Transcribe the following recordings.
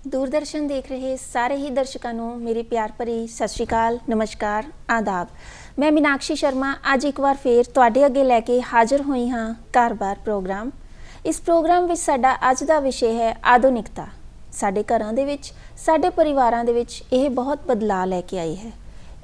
दूरदर्शन देख रहे सारे ही दर्शकों को मेरी प्यार भरी सत श्री अकाल, नमस्कार, आदाब। मैं मीनाक्षी शर्मा अज एक बार फिर तुहाडे अगे लैके हाज़र हुई हाँ घर-बार प्रोग्राम। इस प्रोग्राम विच साडा अज दा विषय है आधुनिकता। साडे घरां दे विच, साडे परिवारां दे विच यह बहुत बदलाव लैके आई है।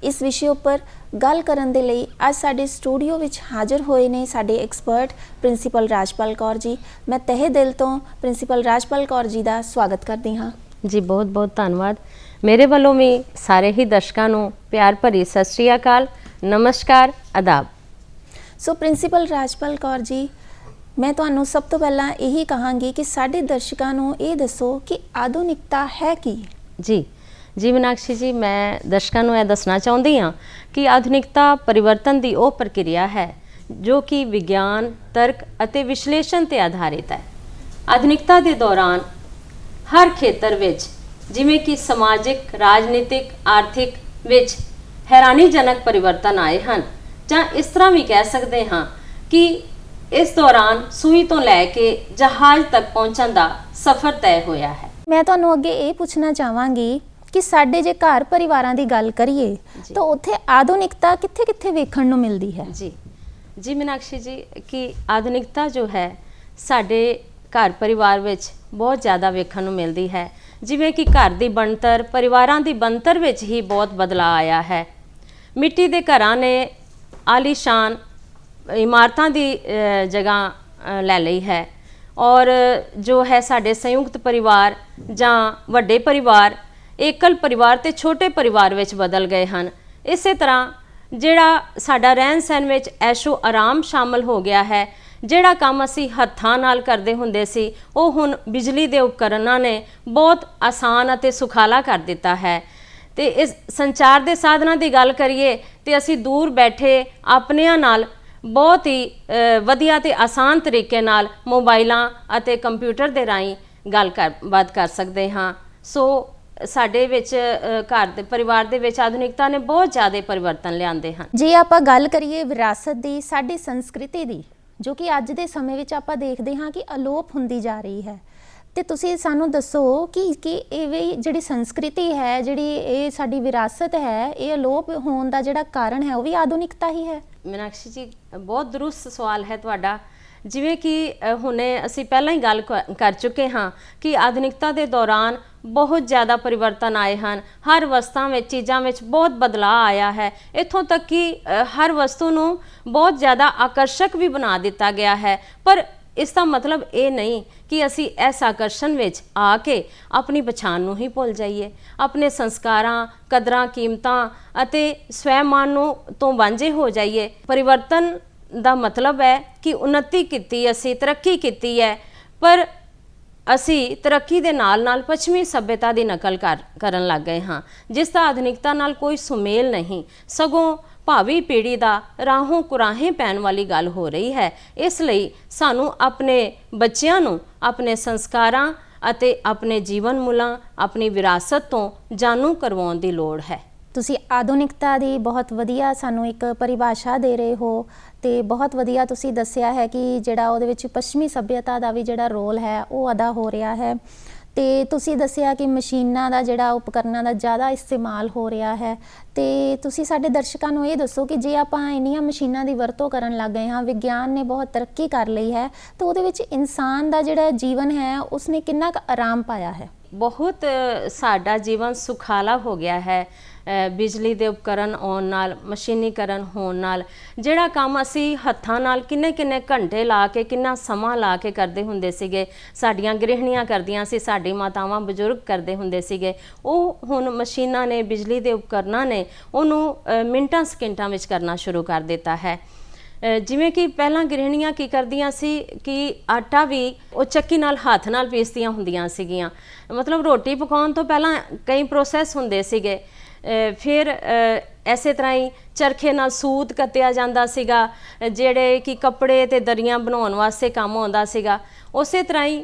इस विषय उपर गल करन दे लई अज साडे स्टूडियो विच हाज़र होए ने साडे एक्सपर्ट प्रिंसीपल राजपाल कौर जी। मैं तहे दिल तो प्रिंसीपल राजपाल कौर जी का स्वागत करदी हाँ जी। बहुत बहुत धन्यवाद। मेरे वालों भी सारे ही दर्शकों को प्यार भरी सत श्री अकाल, नमस्कार, आदाब। सो प्रिंसीपल राजपाल कौर जी, मैं तुहानू सब तो पहला यही कहांगी कि साडे दर्शकों को ये दसो कि आधुनिकता है की। जी मीनाक्षी जी, मैं दर्शकों को यह दसना चाहती हाँ कि आधुनिकता परिवर्तन की वो प्रक्रिया है जो कि विज्ञान, तर्क और विश्लेषण पर आधारित है। आधुनिकता के दौरान हर खेतर विच जिमें कि समाजिक, राजनीतिक, आर्थिक विच हैरानीजनक परिवर्तन आए हैं, जां इस तरह भी कह सकते हाँ कि इस दौरान सूई तो लैके जहाज तक पहुँचने का सफ़र तय होया है। मैं तुहानू अगे ये पूछना चाहांगी कि साडे जे घर परिवारां दी गल करिए तो उत्थे आधुनिकता कित्थे कित्थे वेखण नूं मिलदी है। जी मीनाक्षी जी, कि आधुनिकता जो है साडे घर परिवार विच बहुत ज़्यादा वेखण नूं मिलदी है। जिवें कि घर की बनतर, परिवारां की बनतर विच ही बहुत बदलाव आया है। मिट्टी के घरां ने आलीशान इमारतां की जगह लै लई है और जो है साडे संयुक्त परिवार जां वड्डे परिवार एकल परिवार ते छोटे परिवार विच बदल गए हैं। इस तरह जिहड़ा साडा रहन सहन विच ऐशो आराम शामिल हो गया है। जिहड़ा काम असी हत्थां नाल करदे हुंदे सी वो हुण बिजली दे उपकरणां ने बहुत आसान अते सुखाला कर दिता है। ते इस संचार दे साधनां दी गल करिए ते असी दूर बैठे अपनिਆਂ नाल बहुत ही वधिया ते आसान तरीके नाल मोबाइलां अते कंप्यूटर दे राहीं गलबात कर सकते हाँ। सो साडे विच घर दे परिवार दे विच आधुनिकता ने बहुत ज़्यादा परिवर्तन लिआंदे हैं। जे आपां गल करिए विरासत दी, साडी संस्कृति दी, जो कि अज दे समय विच आपां देखदे हाँ कि अलोप हुंदी जा रही है, ते तुसीं सानू दसो कि इवें जिहड़ी संस्कृति है, जिहड़ी ये साडी विरासत है, ये अलोप होण दा जिहड़ा कारण है वो भी आधुनिकता ही है। मीनाक्षी जी, बहुत दुरुस्त सवाल है तुहाडा। जिवें कि हुणे असीं पहलां ही गल कर चुके हाँ कि आधुनिकता के दौरान बहुत ज़्यादा परिवर्तन आए हैं। हर वस्तुओं में, चीज़ों में बहुत बदलाव आया है। इत्थों तक कि हर वस्तु नूं बहुत ज़्यादा आकर्षक भी बना दिता गया है। पर इसका मतलब ये नहीं कि असी इस आकर्षण विच आके अपनी पछाण नूं ही भुल जाइए, अपने संस्कारां, कदरां, कीमतां अते स्वैमान नूं तो वांझे हो जाइए। परिवर्तन ਦਾ मतलब है कि उन्नति की, असी तरक्की की है, पर असी तरक्की दे नाल पश्चिमी सभ्यता की नकल करन लग गए हाँ, जिसका आधुनिकता नाल कोई सुमेल नहीं, सगों भावी पीढ़ी का राहों कुराहें पैण वाली गल हो रही है। इसलिए सानू अपने बच्चों नूं अपने संस्कारां अते अपने जीवन मूलां, अपनी विरासत तो जानू करवाउण दी लोड़ है। तुसी आधुनिकता दी बहुत वधिया सानू एक परिभाषा दे रहे हो ते बहुत वधिया तुसी दस्सिया है कि जिहड़ा उहदे विच पश्चिमी सभ्यता दा भी जिहड़ा रोल है वो अदा हो रहा है। ते तुसी दस्सिया कि मशीनां दा जिहड़ा उपकरणां दा ज़्यादा इस्तेमाल हो रहा है। ते तुसी साडे दर्शकों को ये दसो कि जे आपां इन्नियां मशीनां दी वरतों करन लग गए हाँ, विज्ञान ने बहुत तरक्की कर ली है, तो उहदे विच इंसान दा जिहड़ा जीवन है उसने कितना क आराम पाया है। बहुत साडा जीवन सुखाला हो गया है। बिजली के उपकरण आउण नाल, मशीनीकरण होण नाल जिहड़ा काम असी हत्थां नाल किन्ने किन्ने घंटे ला के, किन्ना समा ला के करदे हुंदे सीगे, साडीआं गृहिणीआं करदियां सी, साडी मातावां बजुर्ग करदे हुंदे सीगे, ਉਹ हुण मशीनां ने, बिजली के उपकरणां ने ਉਹਨੂੰ मिनटां सकिंटां विच करना शुरू कर दिता है। जिवें कि पहलां गृहिणीआं की करदियां सी कि आटा भी ਉਹ ਚੱਕੀ ਨਾਲ हत्थ नाल पीसदियां हुंदियां सीगियां। मतलब रोटी पकाउण तो पहलां कई प्रोसैस हुंदे सीगे। फिर इसे तरह ही चरखे नाल सूत कत्तिया जांदा सीगा, जिहड़े कि कपड़े ते दरियां बनाउण वास्ते काम आउंदा सीगा। उस तरह ही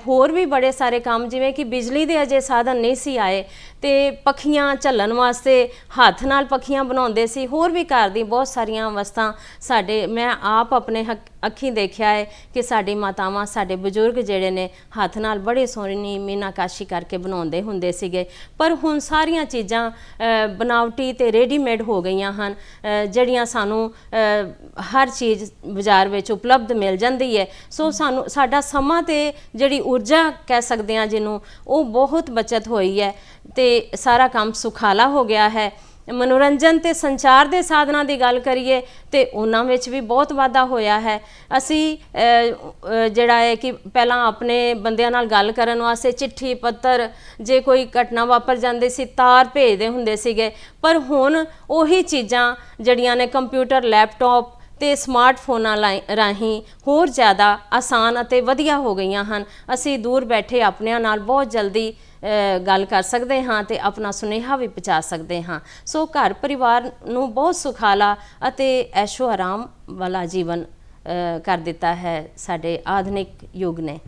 ਹੋਰ ਵੀ ਬੜੇ ਸਾਰੇ ਕੰਮ, ਜਿਵੇਂ ਕਿ ਬਿਜਲੀ ਦੇ ਅਜੇ ਸਾਧਨ ਨਹੀਂ ਸੀ ਆਏ ਤੇ ਪੱਖੀਆਂ ਝੱਲਣ ਵਾਸਤੇ ਹੱਥ ਨਾਲ ਪੱਖੀਆਂ ਬਣਾਉਂਦੇ ਸੀ। ਹੋਰ ਵੀ ਘਰ ਦੀ ਬਹੁਤ ਸਾਰੀਆਂ ਵਸਤਾਂ ਸਾਡੇ, ਮੈਂ ਆਪ ਆਪਣੇ ਅੱਖੀਂ ਦੇਖਿਆ ਹੈ ਕਿ ਸਾਡੀ ਮਾਤਾਵਾਂ, ਸਾਡੇ ਬਜ਼ੁਰਗ ਜਿਹੜੇ ਨੇ ਹੱਥ ਨਾਲ ਬੜੇ ਸੋਹਣੀ ਮੀਨਾਕਾਸ਼ੀ ਕਰਕੇ ਬਣਾਉਂਦੇ ਹੁੰਦੇ ਸੀਗੇ। ਪਰ ਹੁਣ ਸਾਰੀਆਂ ਚੀਜ਼ਾਂ ਬਣਾਵਟੀ ਤੇ ਰੈਡੀਮੇਡ ਹੋ ਗਈਆਂ ਹਨ, ਜਿਹੜੀਆਂ ਸਾਨੂੰ ਹਰ ਚੀਜ਼ ਬਾਜ਼ਾਰ ਵਿੱਚ ਉਪਲਬਧ ਮਿਲ ਜਾਂਦੀ ਹੈ। ਸੋ ਸਾਨੂੰ ਸਾਡਾ ਸਮਾਂ ਤੇ ਜਿਹੜੀ ਊਰਜਾ ਕਹਿ ਸਕਦੇ ਹਾਂ ਜਿਹਨੂੰ, ਉਹ ਬਹੁਤ ਬਚਤ ਹੋਈ ਹੈ ਤੇ ਸਾਰਾ ਕੰਮ ਸੁਖਾਲਾ ਹੋ ਗਿਆ ਹੈ। ਮਨੋਰੰਜਨ ਤੇ ਸੰਚਾਰ ਦੇ ਸਾਧਨਾਂ ਦੀ ਗੱਲ ਕਰੀਏ ਤੇ ਉਹਨਾਂ ਵਿੱਚ ਵੀ ਬਹੁਤ ਵਾਧਾ ਹੋਇਆ ਹੈ। ਅਸੀਂ ਜਿਹੜਾ ਹੈ ਕਿ ਪਹਿਲਾਂ ਆਪਣੇ ਬੰਦਿਆਂ ਨਾਲ ਗੱਲ ਕਰਨ ਵਾਸਤੇ ਚਿੱਠੀ ਪੱਤਰ, ਜੇ ਕੋਈ ਘਟਨਾ ਵਾਪਰ ਜਾਂਦੀ ਸੀ ਤਾਰ ਭੇਜਦੇ ਹੁੰਦੇ ਸੀਗੇ, ਪਰ ਹੁਣ ਉਹੀ ਚੀਜ਼ਾਂ ਜਿਹੜੀਆਂ ਨੇ ਕੰਪਿਊਟਰ, ਲੈਪਟਾਪ ਤੇ ਸਮਾਰਟਫੋਨਾਂ ਰਾਹੀਂ ਹੋਰ ਜ਼ਿਆਦਾ ਆਸਾਨ ਅਤੇ ਵਧੀਆ ਹੋ ਗਈਆਂ ਹਨ। ਅਸੀਂ ਦੂਰ ਬੈਠੇ ਆਪਣਿਆਂ ਨਾਲ ਬਹੁਤ ਜਲਦੀ ਗੱਲ ਕਰ ਸਕਦੇ ਹਾਂ ਤੇ ਆਪਣਾ ਸੁਨੇਹਾ ਵੀ ਪਹੁੰਚਾ ਸਕਦੇ ਹਾਂ। ਸੋ ਘਰ ਪਰਿਵਾਰ ਨੂੰ ਬਹੁਤ ਸੁਖਾਲਾ ਅਤੇ ਐਸ਼ੋ ਆਰਾਮ ਵਾਲਾ ਜੀਵਨ ਕਰ ਦਿੱਤਾ ਹੈ ਸਾਡੇ ਆਧੁਨਿਕ ਯੁੱਗ ਨੇ।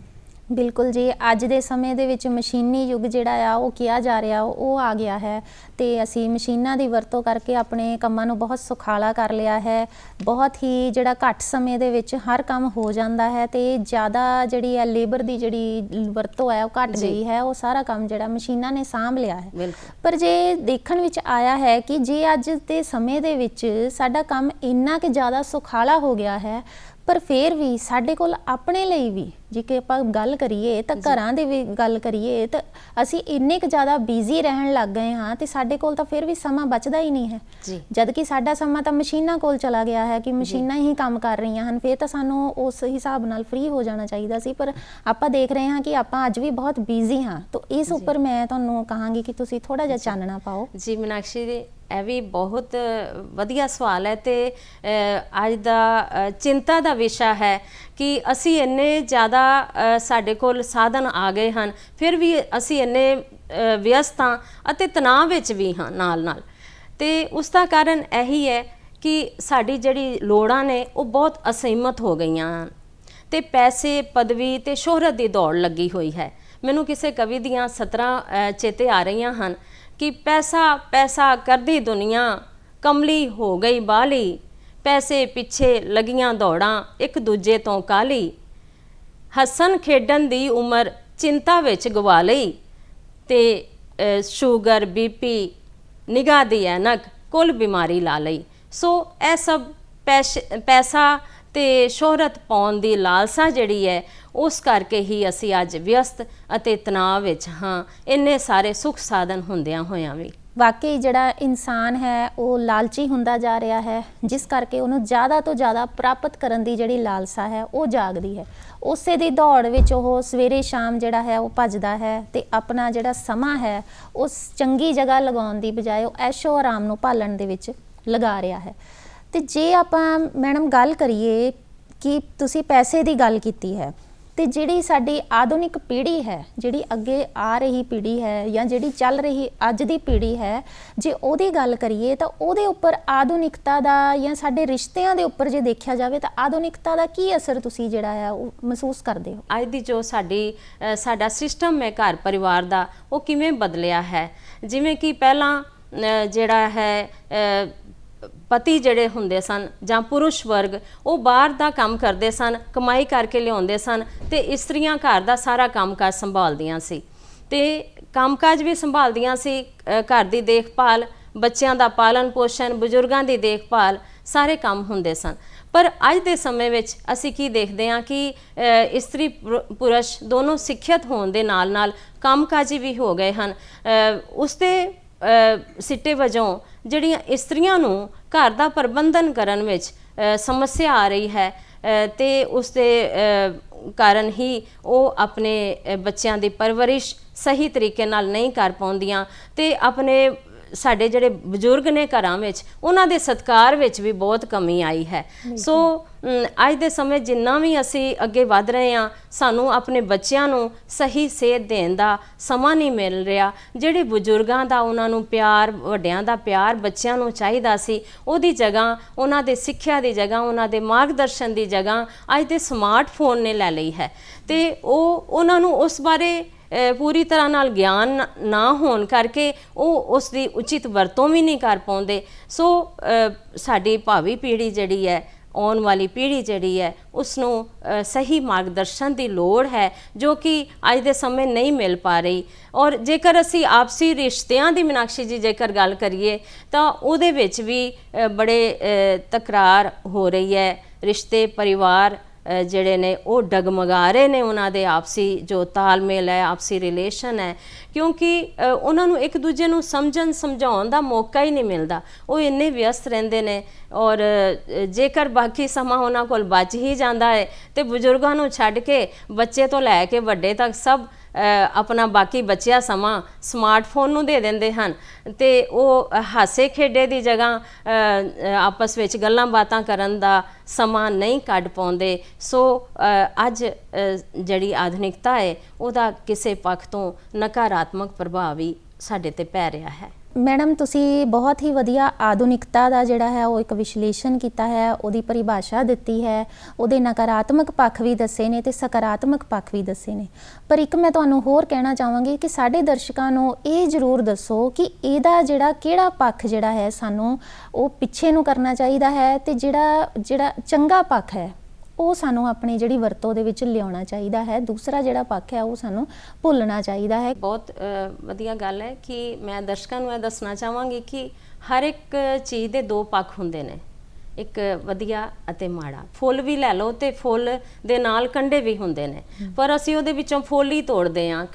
ਬਿਲਕੁਲ ਜੀ, ਅੱਜ ਦੇ ਸਮੇਂ ਦੇ ਵਿੱਚ ਮਸ਼ੀਨੀ ਯੁੱਗ ਜਿਹੜਾ ਆ ਉਹ ਕਿਹਾ ਜਾ ਰਿਹਾ ਉਹ ਆ ਗਿਆ ਹੈ ਤੇ ਅਸੀਂ ਮਸ਼ੀਨਾਂ ਦੀ ਵਰਤੋਂ ਕਰਕੇ ਆਪਣੇ ਕੰਮਾਂ ਨੂੰ ਬਹੁਤ ਸੁਖਾਲਾ ਕਰ ਲਿਆ ਹੈ। ਬਹੁਤ ਹੀ ਜਿਹੜਾ ਘੱਟ ਸਮੇਂ ਦੇ ਵਿੱਚ ਹਰ ਕੰਮ ਹੋ ਜਾਂਦਾ ਹੈ ਤੇ ਜ਼ਿਆਦਾ ਜਿਹੜੀ ਹੈ ਲੇਬਰ ਦੀ ਜਿਹੜੀ ਵਰਤੋਂ ਹੈ ਉਹ ਘੱਟ ਗਈ ਹੈ। ਉਹ ਸਾਰਾ ਕੰਮ ਜਿਹੜਾ ਮਸ਼ੀਨਾਂ ਨੇ ਸਾਂਭ ਲਿਆ ਹੈ। ਪਰ ਜੇ ਦੇਖਣ ਵਿੱਚ ਆਇਆ ਹੈ ਕਿ ਜੇ ਅੱਜ ਦੇ ਸਮੇਂ ਦੇ ਵਿੱਚ ਸਾਡਾ ਕੰਮ ਇੰਨਾ ਕਿ ਜ਼ਿਆਦਾ ਸੁਖਾਲਾ ਹੋ ਗਿਆ ਹੈ, ਪਰ ਫਿਰ ਵੀ ਸਾਡੇ ਕੋਲ ਆਪਣੇ ਲਈ ਵੀ, ਜੇ ਕਿ ਆਪਾਂ ਗੱਲ ਕਰੀਏ ਤਾਂ ਘਰਾਂ ਦੇ ਵੀ ਗੱਲ ਕਰੀਏ ਤਾਂ ਅਸੀਂ ਇੰਨੇ ਕੁ ਜ਼ਿਆਦਾ ਬਿਜ਼ੀ ਰਹਿਣ ਲੱਗ ਗਏ ਹਾਂ ਤੇ ਸਾਡੇ ਕੋਲ ਤਾਂ ਫਿਰ ਵੀ ਸਮਾਂ ਬਚਦਾ ਹੀ ਨਹੀਂ ਹੈ। ਜਦ ਕਿ ਸਾਡਾ ਸਮਾਂ ਤਾਂ ਮਸ਼ੀਨਾਂ ਕੋਲ ਚਲਾ ਗਿਆ ਹੈ ਕਿ ਮਸ਼ੀਨਾਂ ਹੀ ਕੰਮ ਕਰ ਰਹੀਆਂ ਹਨ, ਫਿਰ ਤਾਂ ਸਾਨੂੰ ਉਸ ਹਿਸਾਬ ਨਾਲ ਫ੍ਰੀ ਹੋ ਜਾਣਾ ਚਾਹੀਦਾ ਸੀ। ਪਰ ਆਪਾਂ ਦੇਖ ਰਹੇ ਹਾਂ ਕਿ ਆਪਾਂ ਅੱਜ ਵੀ ਬਹੁਤ ਬਿਜ਼ੀ ਹਾਂ। ਤਾਂ ਇਸ ਉੱਪਰ ਮੈਂ ਤੁਹਾਨੂੰ ਕਹਾਂਗੀ ਕਿ ਤੁਸੀਂ ਥੋੜ੍ਹਾ ਜਿਹਾ ਚਾਨਣਾ ਪਾਓ। ਜੀ ਮੀਨਾਕਸ਼ੀ ਜੀ, ਇਹ ਵੀ ਬਹੁਤ ਵਧੀਆ ਸਵਾਲ ਹੈ ਤੇ ਅੱਜ ਦਾ ਚਿੰਤਾ ਦਾ ਵਿਸ਼ਾ ਹੈ ਕਿ ਅਸੀਂ ਇੰਨੇ ਜ਼ਿਆਦਾ ਸਾਡੇ ਕੋਲ ਸਾਧਨ ਆ ਗਏ ਹਨ, ਫਿਰ ਵੀ ਅਸੀਂ ਇੰਨੇ ਵਿਅਸਤ ਹਾਂ ਅਤੇ ਤਣਾਅ ਵਿੱਚ ਵੀ ਹਾਂ ਨਾਲ ਨਾਲ। ਤੇ ਉਸ ਦਾ ਕਾਰਨ ਇਹੀ ਹੈ ਕਿ ਸਾਡੀ ਜਿਹੜੀ ਲੋੜਾਂ ਨੇ ਉਹ ਬਹੁਤ ਅਸੀਮਤ ਹੋ ਗਈਆਂ ਹਨ ਤੇ ਪੈਸੇ, ਪਦਵੀ ਤੇ ਸ਼ੋਹਰਤ ਦੀ ਦੌੜ ਲੱਗੀ ਹੋਈ ਹੈ। ਮੈਨੂੰ ਕਿਸੇ ਕਵੀ ਦੀਆਂ ਸਤਰਾਂ ਚੇਤੇ ਆ ਰਹੀਆਂ ਹਨ ਕਿ ਪੈਸਾ ਪੈਸਾ ਕਰਦੀ ਦੁਨੀਆ, ਕਮਲੀ ਹੋ ਗਈ ਬਾਲੀ, ਪੈਸੇ ਪਿੱਛੇ ਲੱਗੀਆਂ ਦੌੜਾਂ ਇੱਕ ਦੂਜੇ ਤੋਂ ਕਾਲੀ, ਹੱਸਣ ਖੇਡਣ ਦੀ ਉਮਰ ਚਿੰਤਾ ਵਿੱਚ ਗਵਾ ਲਈ ਤੇ ਸ਼ੂਗਰ, ਬੀਪੀ, ਨਿਗਾਹ ਦੀ ਐਨਕ, ਕੁੱਲ ਬਿਮਾਰੀ ਲਾ ਲਈ। ਸੋ ਇਹ ਸਭ ਪੈਸਾ ਤੇ ਸ਼ੋਹਰਤ ਪਾਉਣ ਦੀ ਲਾਲਸਾ ਜਿਹੜੀ ਹੈ, ਉਸ ਕਰਕੇ ਹੀ ਅਸੀਂ ਅੱਜ ਵਿਅਸਤ ਅਤੇ ਤਣਾਅ ਵਿੱਚ ਹਾਂ, ਇੰਨੇ ਸਾਰੇ ਸੁੱਖ ਸਾਧਨ ਹੁੰਦਿਆਂ ਹੋਇਆਂ ਵੀ। ਵਾਕਈ ਜਿਹੜਾ ਇਨਸਾਨ ਹੈ ਉਹ ਲਾਲਚੀ ਹੁੰਦਾ ਜਾ ਰਿਹਾ ਹੈ, ਜਿਸ ਕਰਕੇ ਉਹਨੂੰ ਜ਼ਿਆਦਾ ਤੋਂ ਜ਼ਿਆਦਾ ਪ੍ਰਾਪਤ ਕਰਨ ਦੀ ਜਿਹੜੀ ਲਾਲਸਾ ਹੈ ਉਹ ਜਾਗਦੀ ਹੈ। ਉਸੇ ਦੀ ਦੌੜ ਵਿੱਚ ਉਹ ਸਵੇਰੇ ਸ਼ਾਮ ਜਿਹੜਾ ਹੈ ਉਹ ਭੱਜਦਾ ਹੈ ਤੇ ਆਪਣਾ ਜਿਹੜਾ ਸਮਾਂ ਹੈ ਉਸ ਚੰਗੀ ਜਗ੍ਹਾ ਲਗਾਉਣ ਦੀ ਬਜਾਏ ਉਹ ਐਸ਼ੋ ਆਰਾਮ ਨੂੰ ਭਾਲਣ ਦੇ ਵਿੱਚ ਲਗਾ ਰਿਹਾ ਹੈ। ਤੇ ਜੇ ਆਪਾਂ ਮੈਡਮ ਗੱਲ ਕਰੀਏ ਕਿ ਤੁਸੀਂ ਪੈਸੇ ਦੀ ਗੱਲ ਕੀਤੀ ਹੈ, ਤੇ ਜਿਹੜੀ ਸਾਡੀ ਆਧੁਨਿਕ ਪੀੜ੍ਹੀ ਹੈ, ਜਿਹੜੀ ਅੱਗੇ ਆ ਰਹੀ ਪੀੜ੍ਹੀ ਹੈ ਜਾਂ ਜਿਹੜੀ ਚੱਲ ਰਹੀ ਅੱਜ ਦੀ ਪੀੜ੍ਹੀ ਹੈ, ਜੇ ਉਹਦੀ ਗੱਲ ਕਰੀਏ ਤਾਂ ਉਹਦੇ ਉੱਪਰ ਆਧੁਨਿਕਤਾ ਦਾ ਜਾਂ ਸਾਡੇ ਰਿਸ਼ਤਿਆਂ ਦੇ ਉੱਪਰ ਜੇ ਦੇਖਿਆ ਜਾਵੇ ਤਾਂ ਆਧੁਨਿਕਤਾ ਦਾ ਕੀ ਅਸਰ ਤੁਸੀਂ ਜਿਹੜਾ ਹੈ ਉਹ ਮਹਿਸੂਸ ਕਰਦੇ ਹੋ? ਅੱਜ ਦੀ ਜੋ ਸਾਡਾ ਸਿਸਟਮ ਹੈ ਘਰ ਪਰਿਵਾਰ ਦਾ, ਉਹ ਕਿਵੇਂ ਬਦਲਿਆ ਹੈ। ਜਿਵੇਂ ਕਿ ਪਹਿਲਾਂ ਜਿਹੜਾ ਹੈ ਪਤੀ ਜਿਹੜੇ ਹੁੰਦੇ ਸਨ ਜਾਂ ਪੁਰਸ਼ ਵਰਗ, ਉਹ ਬਾਹਰ ਦਾ ਕੰਮ ਕਰਦੇ ਸਨ, ਕਮਾਈ ਕਰਕੇ ਲਿਆਉਂਦੇ ਸਨ ਤੇ ਇਸਤਰੀਆਂ ਘਰ ਦਾ ਸਾਰਾ ਕੰਮਕਾਜ ਸੰਭਾਲਦੀਆਂ ਸੀ ਤੇ ਕੰਮਕਾਜ ਵੀ ਸੰਭਾਲਦੀਆਂ ਸੀ, ਘਰ ਦੀ ਦੇਖਭਾਲ, ਬੱਚਿਆਂ ਦਾ ਪਾਲਣ ਪੋਸ਼ਣ, ਬਜ਼ੁਰਗਾਂ ਦੀ ਦੇਖਭਾਲ, ਸਾਰੇ ਕੰਮ ਹੁੰਦੇ ਸਨ। ਪਰ ਅੱਜ ਦੇ ਸਮੇਂ ਵਿੱਚ ਅਸੀਂ ਕੀ ਦੇਖਦੇ ਹਾਂ ਕਿ ਇਸਤਰੀ ਪੁਰਸ਼ ਦੋਨੋਂ ਸਿੱਖਿਅਤ ਹੋਣ ਦੇ ਨਾਲ ਨਾਲ ਕੰਮਕਾਜੀ ਵੀ ਹੋ ਗਏ ਹਨ। ਉਸ ਦੇ ਸਿੱਟੇ ਵਜੋਂ ਜਿਹੜੀਆਂ ਇਸਤਰੀਆਂ ਨੂੰ ਘਰ ਦਾ ਪ੍ਰਬੰਧਨ ਕਰਨ ਵਿੱਚ ਸਮੱਸਿਆ ਆ ਰਹੀ ਹੈ ਤੇ ਉਸ ਦੇ ਕਾਰਨ ਹੀ ਉਹ ਆਪਣੇ ਬੱਚਿਆਂ ਦੀ ਪਰਵਰਿਸ਼ ਸਹੀ ਤਰੀਕੇ ਨਾਲ ਨਹੀਂ ਕਰ ਪਾਉਂਦੀਆਂ ਤੇ ਆਪਣੇ ਸਾਡੇ ਜਿਹੜੇ ਬਜ਼ੁਰਗ ਨੇ ਘਰਾਂ ਵਿੱਚ ਉਹਨਾਂ ਦੇ ਸਤਿਕਾਰ ਵਿੱਚ ਵੀ ਬਹੁਤ ਕਮੀ ਆਈ ਹੈ। ਸੋ ਅੱਜ ਦੇ ਸਮੇਂ ਜਿੰਨਾ ਵੀ ਅਸੀਂ ਅੱਗੇ ਵਧ ਰਹੇ ਹਾਂ, ਸਾਨੂੰ ਆਪਣੇ ਬੱਚਿਆਂ ਨੂੰ ਸਹੀ ਸੇਧ ਦੇਣ ਦਾ ਸਮਾਂ ਨਹੀਂ ਮਿਲ ਰਿਹਾ। ਜਿਹੜੇ ਬਜ਼ੁਰਗਾਂ ਦਾ ਉਹਨਾਂ ਨੂੰ ਪਿਆਰ, ਵੱਡਿਆਂ ਦਾ ਪਿਆਰ ਬੱਚਿਆਂ ਨੂੰ ਚਾਹੀਦਾ ਸੀ, ਉਹਦੀ ਜਗ੍ਹਾ, ਉਹਨਾਂ ਦੇ ਸਿੱਖਿਆ ਦੀ ਜਗ੍ਹਾ, ਉਹਨਾਂ ਦੇ ਮਾਰਗਦਰਸ਼ਨ ਦੀ ਜਗ੍ਹਾ ਅੱਜ ਦੇ ਸਮਾਰਟਫੋਨ ਨੇ ਲੈ ਲਈ ਹੈ। ਤੇ ਉਹਨਾਂ ਨੂੰ ਉਸ ਬਾਰੇ ਪੂਰੀ ਤਰ੍ਹਾਂ ਨਾਲ ਗਿਆਨ ਨਾ ਹੋਣ ਕਰਕੇ ਉਹ ਉਸ ਦੀ ਉਚਿਤ ਵਰਤੋਂ ਵੀ ਨਹੀਂ ਕਰ ਪਾਉਂਦੇ। ਸੋ ਸਾਡੀ ਭਾਵੀ ਪੀੜ੍ਹੀ ਜਿਹੜੀ ਹੈ, ਆਉਣ ਵਾਲੀ ਪੀੜ੍ਹੀ ਜਿਹੜੀ ਹੈ, ਉਸ ਨੂੰ ਸਹੀ ਮਾਰਗਦਰਸ਼ਨ ਦੀ ਲੋੜ ਹੈ, ਜੋ ਕਿ ਅੱਜ ਦੇ ਸਮੇਂ ਨਹੀਂ ਮਿਲ ਪਾ ਰਹੀ। ਔਰ ਜੇਕਰ ਅਸੀਂ ਆਪਸੀ ਰਿਸ਼ਤਿਆਂ ਦੀ ਮੀਨਾਕਸ਼ੀ ਜੀ ਜੇਕਰ ਗੱਲ ਕਰੀਏ ਤਾਂ ਉਹਦੇ ਵਿੱਚ ਵੀ ਬੜੇ ਤਕਰਾਰ ਹੋ ਰਹੀ ਹੈ। ਰਿਸ਼ਤੇ, ਪਰਿਵਾਰ ਜਿਹੜੇ ਨੇ ਉਹ ਡਗਮਗਾ ਰਹੇ ਨੇ, ਉਹਨਾਂ ਦੇ ਆਪਸੀ ਜੋ ਤਾਲਮੇਲ ਹੈ, ਆਪਸੀ ਰਿਲੇਸ਼ਨ ਹੈ, ਕਿਉਂਕਿ ਉਹਨਾਂ ਨੂੰ ਇੱਕ ਦੂਜੇ ਨੂੰ ਸਮਝਣ ਸਮਝਾਉਣ ਦਾ ਮੌਕਾ ਹੀ ਨਹੀਂ ਮਿਲਦਾ। ਉਹ ਇੰਨੇ ਵਿਅਸਤ ਰਹਿੰਦੇ ਨੇ। ਔਰ ਜੇਕਰ ਬਾਕੀ ਸਮਾਂ ਉਹਨਾਂ ਕੋਲ ਬਚ ਹੀ ਜਾਂਦਾ ਹੈ ਤੇ ਬਜ਼ੁਰਗਾਂ ਨੂੰ ਛੱਡ ਕੇ ਬੱਚੇ ਤੋਂ ਲੈ ਕੇ ਵੱਡੇ ਤੱਕ ਸਭ ਆਪਣਾ ਬਾਕੀ ਬਚਿਆ ਸਮਾਂ ਸਮਾਰਟਫੋਨ ਨੂੰ ਦੇ ਦਿੰਦੇ ਹਨ ਤੇ ਉਹ ਹਾਸੇ ਖੇਡੇ ਦੀ ਜਗ੍ਹਾ ਆਪਸ ਵਿੱਚ ਗੱਲਾਂ ਬਾਤਾਂ ਕਰਨ ਦਾ ਸਮਾਂ ਨਹੀਂ ਕੱਢ ਪਾਉਂਦੇ। ਸੋ ਅੱਜ ਜਿਹੜੀ ਆਧੁਨਿਕਤਾ ਹੈ ਉਹਦਾ ਕਿਸੇ ਪੱਖ ਤੋਂ ਨਕਾਰਾਤਮਕ ਪ੍ਰਭਾਵ ਵੀ ਸਾਡੇ ਤੇ ਪੈ ਰਿਹਾ ਹੈ। ਮੈਡਮ, ਤੁਸੀਂ ਬਹੁਤ ਹੀ ਵਧੀਆ ਆਧੁਨਿਕਤਾ ਦਾ ਜਿਹੜਾ ਹੈ ਉਹ ਇੱਕ ਵਿਸ਼ਲੇਸ਼ਣ ਕੀਤਾ ਹੈ, ਉਹਦੀ ਪਰਿਭਾਸ਼ਾ ਦਿੱਤੀ ਹੈ, ਉਹਦੇ ਨਕਾਰਾਤਮਕ ਪੱਖ ਵੀ ਦੱਸੇ ਨੇ ਤੇ ਸਕਾਰਾਤਮਕ ਪੱਖ ਵੀ ਦੱਸੇ ਨੇ। ਪਰ ਇੱਕ ਮੈਂ ਤੁਹਾਨੂੰ ਹੋਰ ਕਹਿਣਾ ਚਾਹਾਂਗੀ ਕਿ ਸਾਡੇ ਦਰਸ਼ਕਾਂ ਨੂੰ ਇਹ ਜ਼ਰੂਰ ਦੱਸੋ ਕਿ ਇਹਦਾ ਜਿਹੜਾ ਕਿਹੜਾ ਪੱਖ ਜਿਹੜਾ ਹੈ ਸਾਨੂੰ ਉਹ ਪਿੱਛੇ ਨੂੰ ਕਰਨਾ ਚਾਹੀਦਾ ਹੈ ਤੇ ਜਿਹੜਾ ਚੰਗਾ ਪੱਖ ਹੈ ਉਹ ਸਾਨੂੰ ਆਪਣੀ ਜਿਹੜੀ ਵਰਤੋਂ ਦੇ ਵਿੱਚ ਲਿਆਉਣਾ ਚਾਹੀਦਾ ਹੈ, ਦੂਸਰਾ ਜਿਹੜਾ ਪੱਖ ਹੈ ਉਹ ਸਾਨੂੰ ਭੁੱਲਣਾ ਚਾਹੀਦਾ ਹੈ। ਬਹੁਤ ਵਧੀਆ ਗੱਲ ਹੈ ਕਿ ਮੈਂ ਦਰਸ਼ਕਾਂ ਨੂੰ ਇਹ ਦੱਸਣਾ ਚਾਹਾਂਗੀ ਕਿ ਹਰ ਇੱਕ ਚੀਜ਼ ਦੇ ਦੋ ਪੱਖ ਹੁੰਦੇ ਨੇ, ਇੱਕ ਵਧੀਆ ਅਤੇ ਮਾੜਾ। ਫੁੱਲ ਵੀ ਲੈ ਲਓ ਤੇ ਫੁੱਲ ਦੇ ਨਾਲ ਕੰਡੇ ਵੀ ਹੁੰਦੇ ਨੇ, ਪਰ ਅਸੀਂ ਉਹਦੇ ਵਿੱਚੋਂ ਫੁੱਲ ਹੀ ਤੋੜਦੇ ਹਾਂ,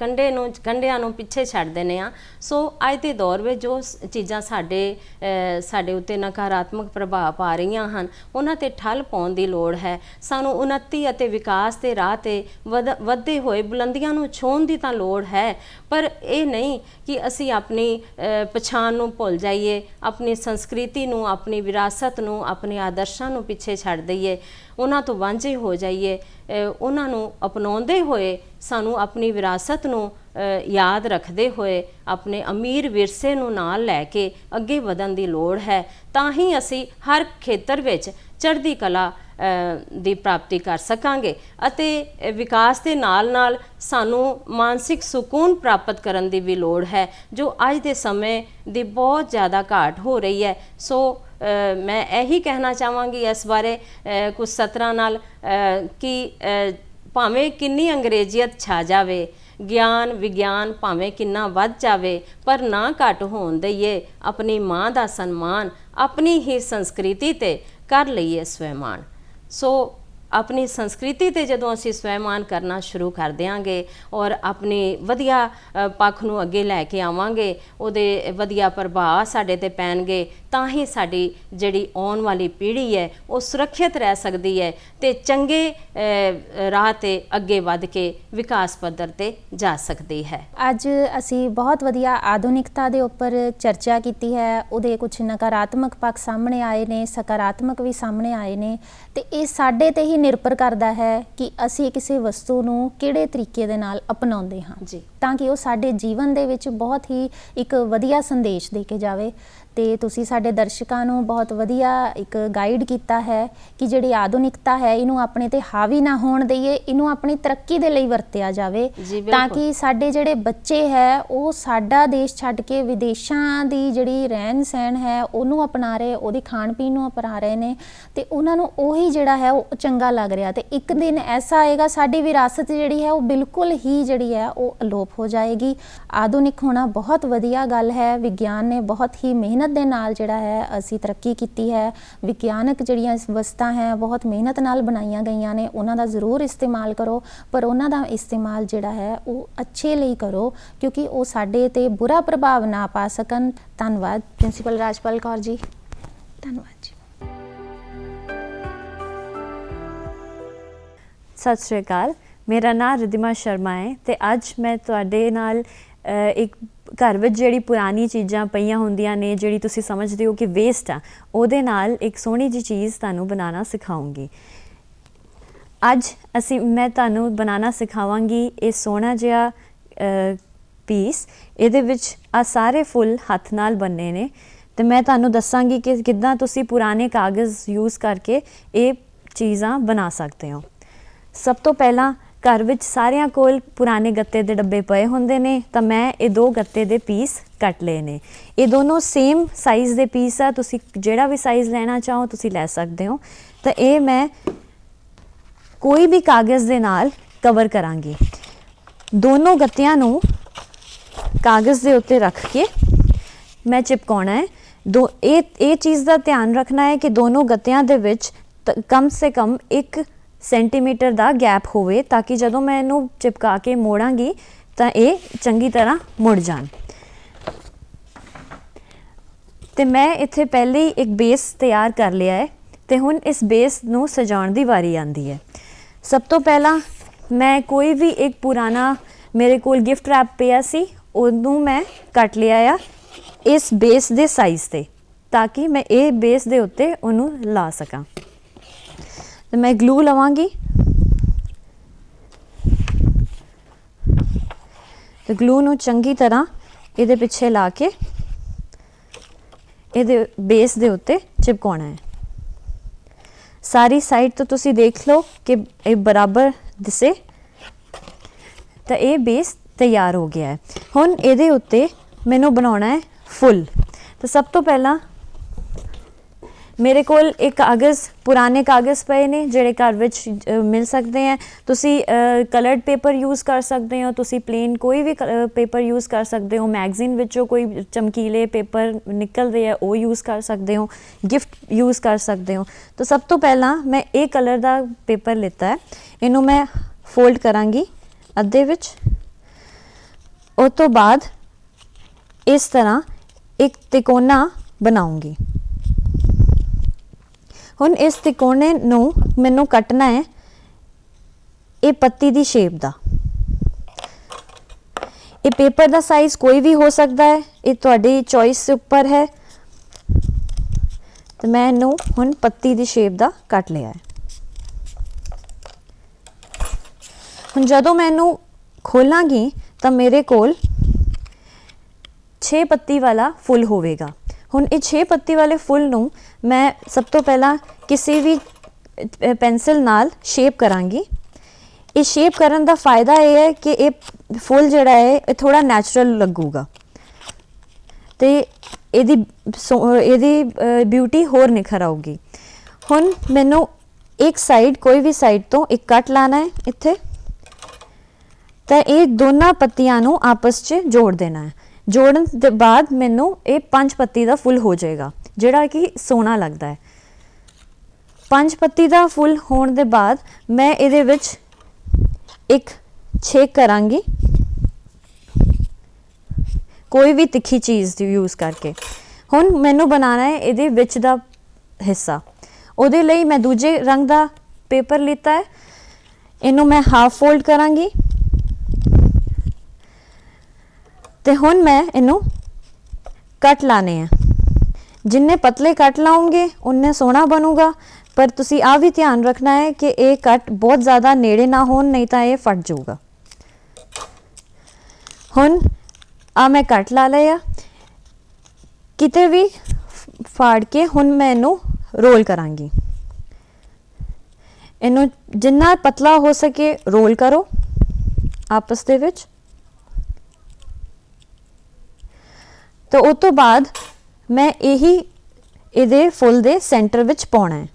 ਕੰਡਿਆਂ ਨੂੰ ਪਿੱਛੇ ਛੱਡ ਦਿੰਦੇ ਹਾਂ। ਸੋ ਅੱਜ ਦੇ ਦੌਰ ਵਿੱਚ ਜੋ ਚੀਜ਼ਾਂ ਸਾਡੇ ਉੱਤੇ ਨਕਾਰਾਤਮਕ ਪ੍ਰਭਾਵ ਪਾ ਰਹੀਆਂ ਹਨ, ਉਹਨਾਂ ਤੇ ਠੱਲ ਪਾਉਣ ਦੀ ਲੋੜ ਹੈ। ਸਾਨੂੰ ਉન્નਤੀ ਅਤੇ ਵਿਕਾਸ ਦੇ ਰਾਹ ਤੇ ਵੱਧਦੇ ਹੋਏ ਬੁਲੰਦੀਆਂ ਨੂੰ ਛੂਹਣ ਦੀ ਤਾਂ ਲੋੜ ਹੈ, ਪਰ ਇਹ ਨਹੀਂ ਕਿ ਅਸੀਂ ਆਪਣੀ ਪਛਾਣ ਨੂੰ ਭੁੱਲ ਜਾਈਏ, ਆਪਣੀ ਸੰਸਕ੍ਰਿਤੀ ਨੂੰ, ਆਪਣੀ ਵਿਰਾਸਤ ਨੂੰ, ਆਪਣੇ ਆਦਰਸ਼ਾਂ ਨੂੰ ਪਿੱਛੇ ਛੱਡ ਦਈਏ, ਉਹਨਾਂ ਤੋਂ ਵਾਂਝੇ ਹੋ ਜਾਈਏ। ਉਹਨਾਂ ਨੂੰ ਅਪਣਾਉਂਦੇ ਹੋਏ ਸਾਨੂੰ ਆਪਣੀ ਵਿਰਾਸਤ ਨੂੰ ਯਾਦ ਰੱਖਦੇ ਹੋਏ ਆਪਣੇ ਅਮੀਰ ਵਿਰਸੇ ਨੂੰ ਨਾਲ ਲੈ ਕੇ ਅੱਗੇ ਵਧਣ ਦੀ ਲੋੜ ਹੈ। ਤਾਂ ਹੀ ਅਸੀਂ ਹਰ ਖੇਤਰ ਵਿੱਚ ਚੜ੍ਹਦੀ ਕਲਾ ਦੀ ਪ੍ਰਾਪਤੀ ਕਰ ਸਕਾਂਗੇ ਅਤੇ ਵਿਕਾਸ ਦੇ ਨਾਲ ਨਾਲ ਸਾਨੂੰ ਮਾਨਸਿਕ ਸਕੂਨ ਪ੍ਰਾਪਤ ਕਰਨ ਦੀ ਵੀ ਲੋੜ ਹੈ, ਜੋ ਅੱਜ ਦੇ ਸਮੇਂ ਦੀ ਬਹੁਤ ਜ਼ਿਆਦਾ ਘਾਟ ਹੋ ਰਹੀ ਹੈ। ਸੋ ਮੈਂ ਇਹੀ ਕਹਿਣਾ ਚਾਹਾਂਗੀ ਇਸ ਬਾਰੇ ਕੁਝ ਸਤਰਾਂ ਨਾਲ ਕਿ ਭਾਵੇਂ ਕਿੰਨੀ ਅੰਗਰੇਜ਼ੀਅਤ ਛਾ ਜਾਵੇ, ਗਿਆਨ ਵਿਗਿਆਨ ਭਾਵੇਂ ਕਿੰਨਾ ਵੱਧ ਜਾਵੇ, ਪਰ ਨਾ ਘੱਟ ਹੋਣ ਦਈਏ ਆਪਣੀ ਮਾਂ ਦਾ ਸਨਮਾਨ, ਆਪਣੀ ਹੀ ਸੰਸਕ੍ਰਿਤੀ ਤੇ ਕਰ ਲਈਏ ਸਵੈਮਾਨ। ਸੋ ਆਪਣੀ ਸੰਸਕ੍ਰਿਤੀ ਤੇ ਜਦੋਂ ਅਸੀਂ ਸਵੈਮਾਨ ਕਰਨਾ ਸ਼ੁਰੂ ਕਰ ਦਿਆਂਗੇ ਔਰ ਆਪਣੀ ਵਧੀਆ ਪੱਖ ਨੂੰ ਅੱਗੇ ਲੈ ਕੇ ਆਵਾਂਗੇ, ਉਹਦੇ ਵਧੀਆ ਪ੍ਰਭਾਵ ਸਾਡੇ ਤੇ ਪੈਣਗੇ, ਤਾਂ ਹੀ ਸਾਡੀ ਜਿਹੜੀ ਆਉਣ ਵਾਲੀ ਪੀੜ੍ਹੀ ਹੈ ਉਹ ਸੁਰੱਖਿਅਤ ਰਹਿ ਸਕਦੀ ਹੈ ਤੇ ਚੰਗੇ ਰਾਹ ਤੇ ਅੱਗੇ ਵੱਧ ਕੇ ਵਿਕਾਸ ਪੱਧਰ ਤੇ ਜਾ ਸਕਦੀ ਹੈ। ਅੱਜ ਅਸੀਂ ਬਹੁਤ ਵਧੀਆ ਆਧੁਨਿਕਤਾ ਦੇ ਉੱਪਰ ਚਰਚਾ ਕੀਤੀ ਹੈ, ਉਹਦੇ ਕੁਝ ਨਕਾਰਾਤਮਕ ਪੱਖ ਸਾਹਮਣੇ ਆਏ ਨੇ, ਸਕਾਰਾਤਮਕ ਵੀ ਸਾਹਮਣੇ ਆਏ ਨੇ ਤੇ ਇਹ ਸਾਡੇ ਤੇ ਹੀ ਨਿਰਭਰ ਕਰਦਾ ਹੈ ਕਿ ਅਸੀਂ ਕਿਸੇ ਵਸਤੂ ਨੂੰ ਕਿਹੜੇ ਤਰੀਕੇ ਦੇ ਨਾਲ ਅਪਣਾਉਂਦੇ ਹਾਂ ਜੀ, ਤਾਂ ਕਿ ਉਹ ਸਾਡੇ ਜੀਵਨ ਦੇ ਵਿੱਚ ਬਹੁਤ ਹੀ ਇੱਕ ਵਧੀਆ ਸੰਦੇਸ਼ ਦੇ ਕੇ ਜਾਵੇ। ਤੇ ਤੁਸੀਂ ਸਾਡੇ ਦਰਸ਼ਕਾਂ ਨੂੰ ਬਹੁਤ ਵਧੀਆ ਇੱਕ ਗਾਈਡ ਕੀਤਾ ਹੈ ਕਿ ਜਿਹੜੀ ਆਧੁਨਿਕਤਾ ਹੈ ਇਹਨੂੰ ਆਪਣੇ ਤੇ ਹਾਵੀ ਨਾ ਹੋਣ ਦਈਏ, ਇਹਨੂੰ ਆਪਣੀ ਤਰੱਕੀ ਦੇ ਲਈ ਵਰਤਿਆ ਜਾਵੇ, ਤਾਂ ਕਿ ਸਾਡੇ ਜਿਹੜੇ ਬੱਚੇ ਹੈ ਉਹ ਸਾਡਾ ਦੇਸ਼ ਛੱਡ ਕੇ ਵਿਦੇਸ਼ਾਂ ਦੀ ਜਿਹੜੀ ਰਹਿਣ ਸਹਿਣ ਹੈ ਉਹਨੂੰ ਅਪਣਾ ਰਹੇ, ਉਹਦੀ ਖਾਣ ਪੀਣ ਨੂੰ ਅਪਣਾ ਰਹੇ ਨੇ ਤੇ ਉਹਨਾਂ ਨੂੰ ਉਹੀ ਜਿਹੜਾ ਹੈ ਉਹ ਚੰਗਾ ਲੱਗ ਰਿਹਾ। ਤੇ ਇੱਕ ਦਿਨ ਐਸਾ ਆਏਗਾ ਸਾਡੀ ਵਿਰਾਸਤ ਜਿਹੜੀ ਹੈ ਉਹ ਬਿਲਕੁਲ ਹੀ ਜਿਹੜੀ ਹੈ ਉਹ ਅਲੋਪ ਹੋ ਜਾਏਗੀ। ਆਧੁਨਿਕ ਹੋਣਾ ਬਹੁਤ ਵਧੀਆ ਗੱਲ ਹੈ। ਵਿਗਿਆਨ ਨੇ ਬਹੁਤ ਹੀ ਮਿਹਨਤ ਦੇ ਨਾਲ ਜਿਹੜਾ ਹੈ ਅਸੀਂ ਤਰੱਕੀ ਕੀਤੀ ਹੈ। ਵਿਗਿਆਨਕ ਜਿਹੜੀਆਂ ਵਸਤਾਂ ਹੈ ਬਹੁਤ ਮਿਹਨਤ ਨਾਲ ਬਣਾਈਆਂ ਗਈਆਂ ਨੇ, ਉਹਨਾਂ ਦਾ ਜ਼ਰੂਰ ਇਸਤੇਮਾਲ ਕਰੋ, ਪਰ ਉਹਨਾਂ ਦਾ ਇਸਤੇਮਾਲ ਜਿਹੜਾ ਹੈ ਉਹ ਅੱਛੇ ਲਈ ਕਰੋ ਕਿਉਂਕਿ ਉਹ ਸਾਡੇ ਤੇ ਬੁਰਾ ਪ੍ਰਭਾਵ ਨਾ ਪਾ ਸਕਣ। ਧੰਨਵਾਦ ਪ੍ਰਿੰਸੀਪਲ ਰਾਜਪਾਲ ਕੌਰ ਜੀ, ਧੰਨਵਾਦ ਜੀ। ਸਤਿ ਸ਼੍ਰੀ ਅਕਾਲ, ਮੇਰਾ ਨਾਮ ਰਿਧਿਮਾ ਸ਼ਰਮਾ ਹੈ ਤੇ ਅੱਜ ਮੈਂ ਤੁਹਾਡੇ ਨਾਲ ਇੱਕ ਘਰ ਵਿੱਚ ਜਿਹੜੀ ਪੁਰਾਣੀ ਚੀਜ਼ਾਂ ਪਈਆਂ ਹੁੰਦੀਆਂ ਨੇ, ਜਿਹੜੀ ਤੁਸੀਂ ਸਮਝਦੇ ਹੋ ਕਿ ਵੇਸਟ ਆ, ਉਹਦੇ ਨਾਲ ਇੱਕ ਸੋਹਣੀ ਜਿਹੀ ਚੀਜ਼ ਤੁਹਾਨੂੰ ਬਣਾਉਣਾ ਸਿਖਾਉਂਗੀ। ਅੱਜ ਮੈਂ ਤੁਹਾਨੂੰ ਬਣਾਉਣਾ ਸਿਖਾਵਾਂਗੀ ਇਹ ਸੋਹਣਾ ਜਿਹਾ ਪੀਸ। ਇਹਦੇ ਵਿੱਚ ਆ ਸਾਰੇ ਫੁੱਲ ਹੱਥ ਨਾਲ ਬਣਨੇ ਨੇ ਤੇ ਮੈਂ ਤੁਹਾਨੂੰ ਦੱਸਾਂਗੀ ਕਿ ਕਿੱਦਾਂ ਤੁਸੀਂ ਪੁਰਾਣੇ ਕਾਗਜ਼ ਯੂਜ਼ ਕਰਕੇ ਇਹ ਚੀਜ਼ਾਂ ਬਣਾ ਸਕਦੇ ਹੋ। ਸਭ ਤੋਂ ਪਹਿਲਾਂ ਘਰ ਵਿੱਚ ਸਾਰਿਆਂ ਕੋਲ ਪੁਰਾਣੇ ਗੱਤੇ ਦੇ ਡੱਬੇ ਪਏ ਹੁੰਦੇ ਨੇ, ਤਾਂ ਮੈਂ ਇਹ 2 ਗੱਤੇ ਦੇ ਪੀਸ ਕੱਟ ਲਏ ਨੇ। ਇਹ ਦੋਨੋਂ ਸੇਮ ਸਾਈਜ਼ ਦੇ ਪੀਸ ਆ, ਤੁਸੀਂ ਜਿਹੜਾ ਵੀ ਸਾਈਜ਼ ਲੈਣਾ ਚਾਹੋ ਤੁਸੀਂ ਲੈ ਸਕਦੇ ਹੋ। ਤਾਂ ਇਹ ਮੈਂ ਕੋਈ ਵੀ ਕਾਗਜ਼ ਦੇ ਨਾਲ ਕਵਰ ਕਰਾਂਗੀ। ਦੋਨੋਂ ਗੱਤਿਆਂ ਨੂੰ ਕਾਗਜ਼ ਦੇ ਉੱਤੇ ਰੱਖ ਕੇ ਮੈਂ ਚਿਪਕਾਉਣਾ ਹੈ। ਇਹ ਚੀਜ਼ ਦਾ ਧਿਆਨ ਰੱਖਣਾ ਹੈ ਕਿ ਦੋਨੋਂ ਗੱਤਿਆਂ ਦੇ ਵਿੱਚ ਕਮ ਸੇ ਕਮ 1 ਸੈਂਟੀਮੀਟਰ ਦਾ ਗੈਪ ਹੋਵੇ, ਤਾਂ ਕਿ ਜਦੋਂ ਮੈਂ ਇਹਨੂੰ ਚਿਪਕਾ ਕੇ ਮੋੜਾਂਗੀ ਤਾਂ ਇਹ ਚੰਗੀ ਤਰ੍ਹਾਂ ਮੁੜ ਜਾਣ। ਤੇ ਮੈਂ ਇੱਥੇ ਪਹਿਲੇ ਹੀ ਇੱਕ ਬੇਸ ਤਿਆਰ ਕਰ ਲਿਆ ਹੈ ਤੇ ਹੁਣ ਇਸ ਬੇਸ ਨੂੰ ਸਜਾਉਣ ਦੀ ਵਾਰੀ ਆਉਂਦੀ ਹੈ। ਸਭ ਤੋਂ ਪਹਿਲਾਂ ਮੈਂ ਕੋਈ ਵੀ ਇੱਕ ਪੁਰਾਣਾ ਮੇਰੇ ਕੋਲ ਗਿਫਟ ਰੈਪ ਪਿਆ ਸੀ, ਉਹਨੂੰ ਮੈਂ ਕੱਟ ਲਿਆ ਆ ਇਸ ਬੇਸ ਦੇ ਸਾਈਜ਼ ਤੇ, ਤਾਂ ਕਿ ਮੈਂ ਇਹ ਬੇਸ ਦੇ ਉੱਤੇ ਉਹਨੂੰ ਲਾ ਸਕਾਂ। ਤੇ ਮੈਂ ਗਲੂ ਲਵਾਂਗੀ ਤੇ ਗਲੂ ਨੂੰ ਚੰਗੀ ਤਰ੍ਹਾਂ ਇਹਦੇ ਪਿੱਛੇ ਲਾ ਕੇ ਇਹਦੇ ਬੇਸ ਦੇ ਉੱਤੇ ਚਿਪਕਾਉਣਾ ਹੈ। ਸਾਰੀ ਸਾਈਡ ਤੋਂ ਤੁਸੀਂ ਦੇਖ ਲਓ ਕਿ ਇਹ ਬਰਾਬਰ ਦਿਸੇ, ਤਾਂ ਇਹ ਬੇਸ ਤਿਆਰ ਹੋ ਗਿਆ ਹੈ। ਹੁਣ ਇਹਦੇ ਉੱਤੇ ਮੈਨੂੰ ਬਣਾਉਣਾ ਹੈ ਫੁੱਲ। ਤਾਂ ਸਭ ਤੋਂ ਪਹਿਲਾਂ ਮੇਰੇ ਕੋਲ ਇੱਕ ਕਾਗਜ਼, ਪੁਰਾਣੇ ਕਾਗਜ਼ ਪਏ ਨੇ ਜਿਹੜੇ ਘਰ ਵਿੱਚ ਮਿਲ ਸਕਦੇ ਹੈ। ਤੁਸੀਂ ਕਲਰਡ ਪੇਪਰ ਯੂਜ਼ ਕਰ ਸਕਦੇ ਹੋ, ਤੁਸੀਂ ਪਲੇਨ ਕੋਈ ਵੀ ਪੇਪਰ ਯੂਜ਼ ਕਰ ਸਕਦੇ ਹੋ। ਮੈਗਜ਼ੀਨ ਵਿੱਚੋਂ ਕੋਈ ਚਮਕੀਲੇ ਪੇਪਰ ਨਿਕਲਦੇ ਆ ਉਹ ਯੂਜ਼ ਕਰ ਸਕਦੇ ਹੋ, ਗਿਫਟ ਯੂਜ਼ ਕਰ ਸਕਦੇ ਹੋ। ਤਾਂ ਸਭ ਤੋਂ ਪਹਿਲਾਂ ਮੈਂ ਇਹ ਕਲਰ ਦਾ ਪੇਪਰ ਲਿੱਤਾ ਹੈ, ਇਹਨੂੰ ਮੈਂ ਫੋਲਡ ਕਰਾਂਗੀ ਅੱਧੇ ਵਿੱਚ। ਉਸ ਤੋਂ ਬਾਅਦ ਇਸ ਤਰ੍ਹਾਂ ਇੱਕ ਤਿਕੋਣਾ ਬਣਾਉਂਗੀ। ਹੁਣ ਇਸ ਤਿਕੋਣੇ ਨੂੰ ਮੈਨੂੰ ਕੱਟਣਾ ਹੈ ਇਹ ਪੱਤੀ ਦੀ ਸ਼ੇਪ ਦਾ। ਇਹ ਪੇਪਰ ਦਾ ਸਾਈਜ਼ ਕੋਈ ਵੀ ਹੋ ਸਕਦਾ ਹੈ, ਇਹ ਤੁਹਾਡੀ ਚੋਇਸ ਦੇ ਉੱਪਰ ਹੈ। ਤੇ ਮੈਂ ਇਹਨੂੰ ਹੁਣ ਪੱਤੀ ਦੀ ਸ਼ੇਪ ਦਾ ਕੱਟ ਲਿਆ ਹੈ। ਹੁਣ ਜਦੋਂ ਮੈਂ ਇਹਨੂੰ ਖੋਲਾਂਗੀ ਤਾਂ ਮੇਰੇ ਕੋਲ 6 ਪੱਤੀ ਵਾਲਾ ਫੁੱਲ ਹੋਵੇਗਾ। ਹੁਣ ਇਹ 6 ਪੱਤੀ ਵਾਲੇ ਫੁੱਲ ਨੂੰ ਮੈਂ ਸਭ ਤੋਂ ਪਹਿਲਾਂ ਕਿਸੇ ਵੀ ਪੈਨਸਿਲ ਨਾਲ ਸ਼ੇਪ ਕਰਾਂਗੀ। ਇਹ ਸ਼ੇਪ ਕਰਨ ਦਾ ਫਾਇਦਾ ਇਹ ਹੈ ਕਿ ਇਹ ਫੁੱਲ ਜਿਹੜਾ ਹੈ ਇਹ ਥੋੜਾ ਨੈਚੁਰਲ ਲੱਗੂਗਾ ਤੇ ਇਹਦੀ ਬਿਊਟੀ ਹੋਰ ਨਿਖਰ ਆਊਗੀ। ਹੁਣ ਮੈਨੂੰ ਇੱਕ ਸਾਈਡ, ਕੋਈ ਵੀ ਸਾਈਡ ਤੋਂ ਇੱਕ ਕੱਟ ਲਾਣਾ ਹੈ ਇੱਥੇ, ਤਾਂ ਇਹ ਦੋਨਾਂ ਪੱਤੀਆਂ ਨੂੰ ਆਪਸ 'ਚ ਜੋੜ ਦੇਣਾ ਹੈ। ਜੋੜਨ ਦੇ ਬਾਅਦ ਮੈਨੂੰ ਇਹ 5 ਪੱਤੀ ਦਾ ਫੁੱਲ ਹੋ ਜਾਏਗਾ, ਜਿਹੜਾ ਕਿ ਸੋਹਣਾ ਲੱਗਦਾ ਹੈ। 5 ਪੱਤੀ ਦਾ ਫੁੱਲ ਹੋਣ ਦੇ ਬਾਅਦ ਮੈਂ ਇਹਦੇ ਵਿੱਚ ਇੱਕ ਛੇਕ ਕਰਾਂਗੀ, ਕੋਈ ਵੀ ਤਿੱਖੀ ਚੀਜ਼ ਦੀ ਯੂਜ਼ ਕਰਕੇ। ਹੁਣ ਮੈਨੂੰ ਬਣਾਉਣਾ ਹੈ ਇਹਦੇ ਵਿੱਚ ਦਾ ਹਿੱਸਾ। ਉਹਦੇ ਲਈ ਮੈਂ ਦੂਜੇ ਰੰਗ ਦਾ ਪੇਪਰ ਲਿੱਤਾ ਹੈ, ਇਹਨੂੰ ਮੈਂ ਹਾਫ ਫੋਲਡ ਕਰਾਂਗੀ ਤੇ ਹੁਣ ਮੈਂ ਇਹਨੂੰ ਕੱਟ ਲਾਣੇ ਆ। ਜਿੰਨੇ ਪਤਲੇ ਕੱਟ ਲਾਉਂਗੇ ਉਨੇ ਸੋਹਣਾ ਬਣੂਗਾ, ਪਰ ਤੁਸੀਂ ਆ ਵੀ ਧਿਆਨ ਰੱਖਣਾ ਹੈ ਕਿ ਇਹ ਕੱਟ ਬਹੁਤ ਜ਼ਿਆਦਾ ਨੇੜੇ ਨਾ ਹੋਣ, ਨਹੀਂ ਤਾਂ ਇਹ ਫਟ ਜਾਊਗਾ। ਹੁਣ ਆ ਮੈਂ ਕੱਟ ਲਾ ਲਿਆ, ਕਿਤੇ ਵੀ ਫਾੜ ਕੇ ਹੁਣ ਮੈਂ ਇਹਨੂੰ ਰੋਲ ਕਰਾਂਗੀ। ਇਹਨੂੰ ਜਿੰਨਾ ਪਤਲਾ ਹੋ ਸਕੇ ਰੋਲ ਕਰੋ ਆਪਸ ਦੇ ਵਿੱਚ। तो उस तो बाद मैं यही ਇਹਦੇ फुल दे सेंटर विच पाउणा है।